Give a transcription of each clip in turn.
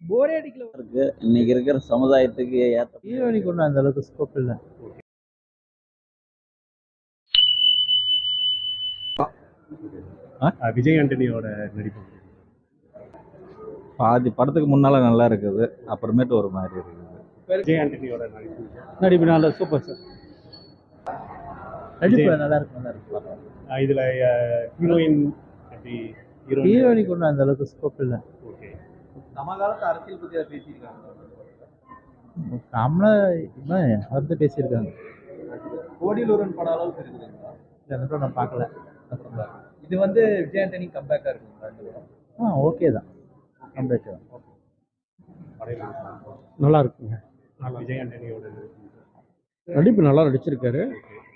போரே அடிக்கல. இருக்கு. இன்னைக்கு இருக்கிற சமுதாயத்துக்கு ஏத்த ஹீரோயினுக்கு ஒன்றும் அந்த அளவுக்கு ஸ்கோப் இல்லை. விஜய் ஆண்டனியோட நடிப்பு பாதி படத்துக்கு முன்னால நல்லா இருக்குது, அப்புறமேட்டு ஒரு மாதிரி இருக்குது. விஜய் ஆண்டனியோட நடிப்பு நடிப்பு நல்லா சூப்பர் சார். நடிப்பு நல்லா இருக்கு, நல்லா இருக்கு. இதுல ஹீரோயின் எப்படி ஹீரோயினுக்கு ஒன்றும் அந்த அளவுக்கு ஸ்கோப் இல்லை. ஓகே. சமகாலத்து அரசியல் பற்றி அதை பேசியிருக்காங்க. கமலா அவர்கிட்ட பேசியிருக்காங்க. கோடியிலூரன் படம் அளவுக்கு இருக்குதுங்களா? இல்லை, அந்த படம் நான் பார்க்கல. இது வந்து விஜய் ஆண்டனி கம்பேக்கா இருக்குங்களா இந்த படம்? ஓகே தான், கம்பேக் தான். நல்லா இருக்குங்க. விஜய் ஆண்டனியோட நடிப்பு நல்லா நடிச்சிருக்காரு.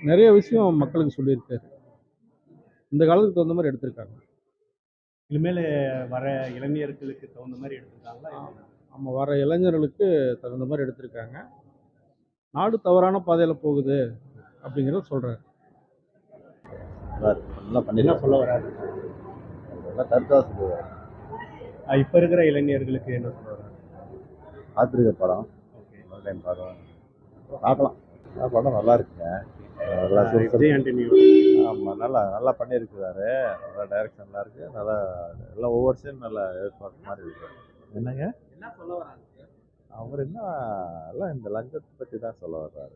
நிறைய விஷயம் மக்களுக்கு சொல்லியிருக்காரு. இந்த காலத்துக்கு தகுந்த மாதிரி எடுத்திருக்காங்க. இனிமேல் வர இளைஞர்களுக்கு தகுந்த மாதிரி எடுத்திருக்காங்களா? நம்ம வர இளைஞர்களுக்கு தகுந்த மாதிரி எடுத்திருக்காங்க. நாடு தவறான பாதையில் போகுது அப்படிங்கிறத சொல்கிறாரு. நல்லா பண்ணி என்ன சொல்ல வராது? கருத்தாக சொல்லுவார். இப்போ இருக்கிற இளைஞர்களுக்கு என்ன சொல்ல வராது? பார்த்துருக்க படம் டைம் பார்க்கலாம். படம் நல்லா இருக்குங்க. விஜய் ஆண்டனியோட ஆமாம், நல்லா பண்ணியிருக்கிறாரு. நல்லா டைரக்ஷன் நல்லா இருக்குது. நல்லா எல்லாம் ஒவ்வொரு சீன் நல்லா எதிர்பார்த்த மாதிரி இருக்கு. என்னங்க என்ன சொல்ல வராங்க? அவர் என்ன எல்லாம் இந்த லஞ்சத்தை பற்றி தான் சொல்ல வர்றாரு.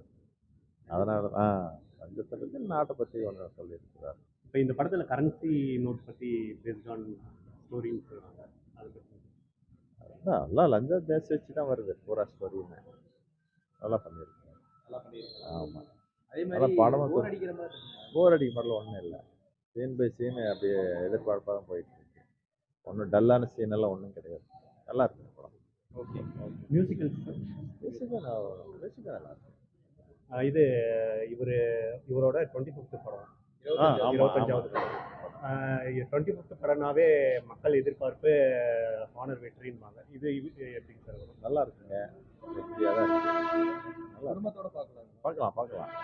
அதனால தான் லஞ்சத்தை பற்றி நாட்டை பற்றி ஒன்று சொல்லியிருக்கிறார். இப்போ இந்த படத்தில் கரன்சி நோட் பற்றி பேஸ்ட் ஆன் ஸ்டோரின்னு சொல்கிறாங்க. அதை பற்றி எல்லாம் லஞ்சம் பேஸ் வச்சு தான் வருது பூரா ஸ்டோரின்னு. நல்லா பண்ணியிருக்காரு. ஆமாம். அதே நல்லா மாதிரி படமும் போர் அடிக்கிற மாதிரி போர் அடிக்க மாதிரிலாம் ஒன்றும் இல்லை. சீன் பை சீன் அப்படியே எதிர்பார்ப்பாக தான் போயிட்டு இருக்கு. ஒன்றும் டல்லான சீன் எல்லாம் ஒன்றும் கிடையாது. நல்லா இருக்கு படம். ஓகே. மியூசிக்கல்ஸ் நல்லா இருக்கு. இது இவரோட 25th படம், 25வது படம். 25th படம்னாவே மக்கள் எதிர்பார்ப்பு ஹானர் வெற்றின்பாங்க. இது எப்படிங்க சார் வரும்? நல்லா இருக்குங்க. வெற்றியாக தான் இருக்கு. நல்லா குடும்பத்தோட பார்க்கலாம்.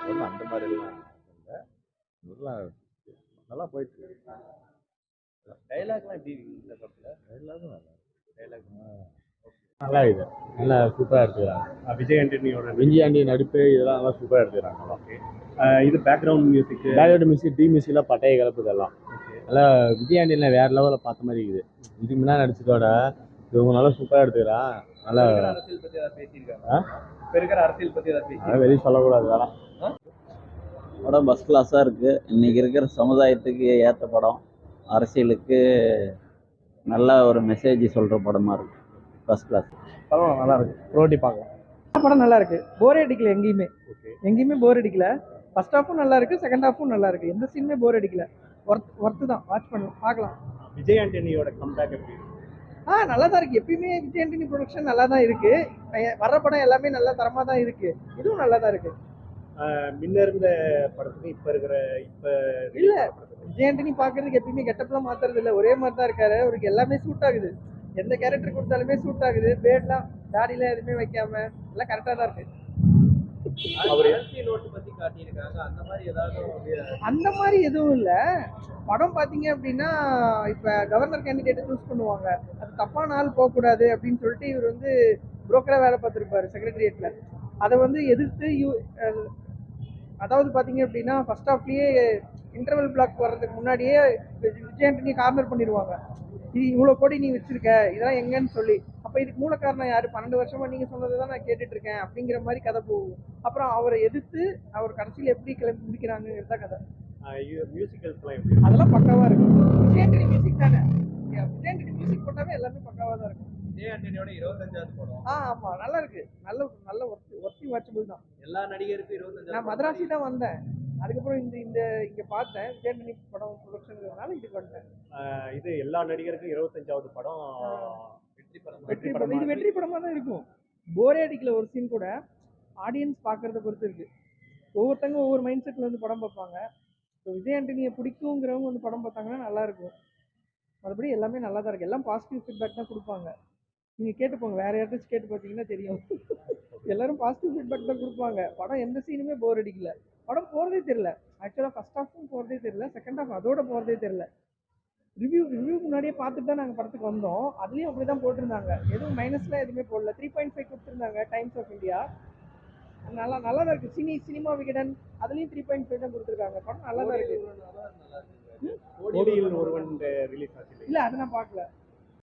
ஒன்றும் அந்த மாதிரி எல்லாம் இல்லை. நல்லா போயிட்டு இருக்கு. டைலாக்லாம் எப்படி இருக்கு இந்த படத்துல? டைலாகும் நல்லா இருக்கு. டைலாக் நல்லா இது நல்லா சூப்பராக எடுத்துக்கிறாங்க. விஜய் ஆண்டனியோட விஜய் ஆண்டி நடிப்பு இதெல்லாம் நல்லா சூப்பராக எடுத்துக்கிறாங்க. ஓகே. இது பேக்ரவுண்ட் மியூசிக், பேக்ரவுண்ட் மியூசிக், டி மியூசிக்லாம் பட்டைய கலப்பு இதெல்லாம் நல்லா விஜய் ஆண்டியில் வேறு லெவலில் பார்த்த மாதிரி இருக்குது. இதுக்கு முன்னாடி நடிச்சதோட இவங்க நல்லா சூப்பராக எடுத்துக்கிறான். நல்லா அரசியல் பத்தி ஏதாவது பேசியிருக்காங்க? இப்ப இருக்கிற அரசியல் பத்தி ஏதாவது பேசி வெளியே சொல்லக்கூடாது. வேணாம். படம் ஃபஸ்ட் கிளாஸாக இருக்குது. இன்றைக்கி இருக்கிற சமுதாயத்துக்கு ஏற்ற படம். அரசியலுக்கு நல்ல ஒரு மெசேஜ் சொல்கிற படமாக இருக்குது. ஃபஸ்ட் கிளாஸ் படம் நல்லா இருக்கு. ரோட்டி பார்க்கலாம். படம் நல்லா இருக்கு, போரே அடிக்கல. எங்கேயுமே போர் அடிக்கல. ஃபர்ஸ்ட் ஹாஃபும் நல்லா இருக்கு, செகண்ட் ஹாஃபும் நல்லா இருக்கு. எந்த சீனுமே போர் அடிக்கல. ஒர்த்து தான், வாட்ச் பண்ணலாம், பார்க்கலாம். விஜய் ஆண்டனியோட கம்பேக் எப்படி இருக்கு? நல்லா தான் இருக்கு. எப்பயுமே விஜய் ஆண்டனி ப்ரொடக்ஷன் நல்லா தான் இருக்கு. வர்ற படம் எல்லாமே நல்ல தரமாக தான் இருக்கு. இதுவும் நல்லா தான் இருக்கு. முன்ன இருந்த படத்துக்கு இப்போ இல்ல, விஜய் ஆண்டனி பார்க்கறதுக்கு எப்பயுமே கெட்டப்லாம் மாத்துறது இல்லை, ஒரே மாதிரி தான் இருக்காரு. அவருக்கு எல்லாமே சூட் ஆகுது. எந்த கேரக்டர் கொடுத்தாலுமே சூட் ஆகுது. பேட்லாம் தாடிலாம் எதுவுமே வைக்காம எல்லாம் கரெக்டாக தான் இருக்கு. அவர் அரசியல் நோட்டு பத்தி காட்டியிருக்காங்க. அந்த மாதிரி ஏதாவது அந்த மாதிரி எதுவும் இல்லை. படம் பார்த்தீங்க அப்படின்னா, இப்போ கவர்னர் கேண்டிடேட்டை சூஸ் பண்ணுவாங்க. அது தப்பான ஆள் போகக்கூடாது அப்படின்னு சொல்லிட்டு இவர் வந்து புரோக்கராக வேலை பார்த்துருப்பாரு செக்ரட்டரியேட்ல. அதை வந்து எதிர்த்து அதாவது பார்த்தீங்க அப்படின்னா ஃபர்ஸ்ட் ஹாஃப்லேயே இன்டர்வல் பிளாக் வர்றதுக்கு முன்னாடியே விஜய் ஆண்டனி கார்னர் பண்ணிடுவாங்க. இது இவ்வளோ கோடி நீ வச்சிருக்க, இதெல்லாம் எங்கன்னு சொல்லி. அப்போ இதுக்கு மூல காரணம் யார்? 12 வருஷமா நீங்கள் சொன்னதை தான் நான் கேட்டுட்டு இருக்கேன் அப்படிங்கிற மாதிரி கதை போகும். அப்புறம் அவரை எதிர்த்து அவர் கடைசியில் எப்படி கிளம்பி முடிக்கிறாங்கிறது தான் கதை. மியூசிக்கல்ஸ்லாம் எப்படி? அதெல்லாம் பக்காவாக இருக்கும். விஜய் ஆண்டனி மியூசிக் தானே, விஜய் ஆண்டனி மியூசிக் போட்டாவே எல்லாமே பக்காவாக தான் இருக்கும். விஜய் ஆண்டனியோட 25வது படம். ஆமாம், நல்லா இருக்கு. நல்ல ஒர்த்தி வாட்சபிள் தான். எல்லா நடிகருக்கும் 25வது. நான் மதராசி தான் வந்தேன், அதுக்கப்புறம் இங்கே பார்த்தேன். விஜய் ஆண்டனி படம் ப்ரொடக்ஷனுங்கிறதுனால இதுக்கு வந்துட்டேன். இது எல்லா நடிகருக்கும் 25வது படம் வெற்றி படம். இது வெற்றி படமாக தான் இருக்கும். போரே அடிக்கல. ஒரு சீன் கூட ஆடியன்ஸ் பார்க்கறத பொறுத்து இருக்கு. ஒவ்வொருத்தங்க ஒவ்வொரு மைண்ட் செட்டில் வந்து படம் பார்ப்பாங்க. இப்போ விஜய் ஆண்டனியை பிடிக்குங்கிறவங்க வந்து படம் பார்த்தாங்கன்னா நல்லா இருக்கும். மறுபடி எல்லாமே நல்லா தான் இருக்கு. எல்லாம் பாசிட்டிவ் ஃபீட்பேக் தான் கொடுப்பாங்க. நீங்கள் கேட்டு போங்க, வேற யார்ட்டாச்சும் கேட்டு பார்த்தீங்கன்னா தெரியும். எல்லாரும் பாசிட்டிவ் ஃபீட்பேக் தான் கொடுப்பாங்க. படம் எந்த சீனுமே போர் அடிக்கல. படம் போகிறதே தெரியல. ஆக்சுவலாக ஃபர்ஸ்ட் ஹாஃபும் போகிறதே தெரியல, செகண்ட் ஹாஃப் அதோட போகிறதே தெரியல. ரிவ்யூ முன்னாடியே பார்த்துட்டு தான் நாங்கள் படத்துக்கு வந்தோம். அதுலேயும் அப்படி தான் போட்டிருந்தாங்க. எதுவும் மைனஸ்லாம் எதுவுமே போடல. 3.5 கொடுத்துருந்தாங்க டைம்ஸ் ஆஃப் இந்தியா. நல்லா நல்லா தான் இருக்குது. சினிமா விகடன் அதுலேயும் 3.5 தான் கொடுத்துருக்காங்க. படம் நல்லா தான் இருக்குது. கோடியில் ஒருவன் ரிலீஸ் ஆச்சு இல்லை, அதை நான் பார்க்கல.